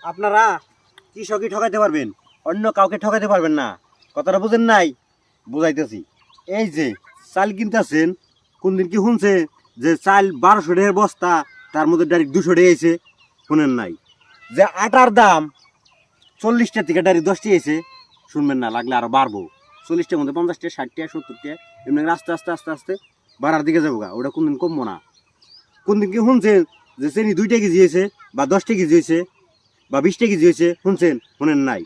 আপনারা কৃষকই ঠকাইতে পারবেন, অন্য কাউকে ঠকাইতে পারবেন না। কথাটা বুঝেন নাই? বুঝাইতেছি। এই যে চাল কিনতেছেন, কোন দিন কি শুনছে যে চাল 1200 টাকার বস্তা, তার মধ্যে ডাইরেক্ট 200 টাকা এসে? শুনেন নাই। যে আটার দাম 40টা থেকে ডাইরেক্ট 10 টাকা এসে? শুনবেন না, লাগলে আরো বাড়বো। 40টার মধ্যে 50 টাকা, 60 টাকা, 70 টাকা, এমনি আস্তে আস্তে আস্তে আস্তে বাড়ার দিকে যাবো গা। ওটা কোনদিন কমবো না। কোন দিন কি শুনছেন যে চিনি 2 টাকা কেজি হয়েছে, বা 10 টাকা কেজি হয়েছে, বা 20 টাকা কেজি হয়েছে? শুনছেন? শুনেন নাই।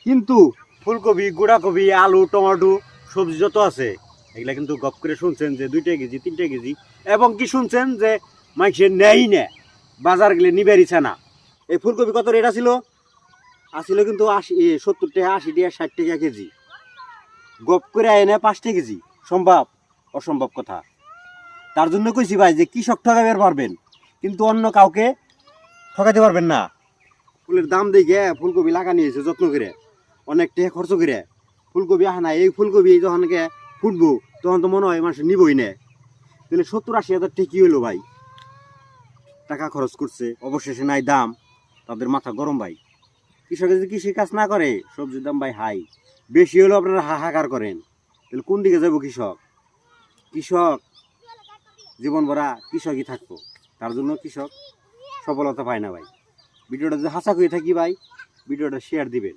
কিন্তু ফুলকপি, গুঁড়াকপি, আলু, টমেটো, সবজি যত আছে এগুলা কিন্তু গপ করে শুনছেন যে 2 টাকা কেজি, 3 টাকা কেজি। এবং কি শুনছেন যে মানুষে নেই না, বাজার গেলে নিবের ইচ্ছা না। এই ফুলকপি কত রেট আছিল? আসছিল কিন্তু 70 টাকা, 80 টাকা, 60 টাকা কেজি। গপ করে এনে 5 টাকা কেজি। সম্ভব? অসম্ভব কথা। তার জন্য কইছি ভাই যে কৃষক ঠকাইবার পারবেন, কিন্তু অন্য কাউকে ঠকাইতে পারবেন না। ফুলের দাম দেখে ফুলকপি লাগানি হয়েছে যত্ন করে, অনেক টাকা খরচ করে। ফুলকপি আহা না, এই ফুলকপি যখন ফুটবো তখন তো মনে হয় মানুষ নিবই না। তাহলে 70-80 হাজার টাকা কি হইলো ভাই? টাকা খরচ করছে, অবশেষে নাই দাম, তাদের মাথা গরম ভাই। কৃষক যদি কৃষি কাজ না করে, সবজির দাম ভাই হাই, বেশি হলেও আপনারা হাহাকার করেন। তাহলে কোন দিকে যাবো কৃষক? কৃষক জীবন ভরা কৃষকই থাকবো, তার জন্য কৃষক সফলতা পায় না ভাই। ভিডিওটা যদি হাসা করে থাকি ভাই, ভিডিওটা শেয়ার দিবেন।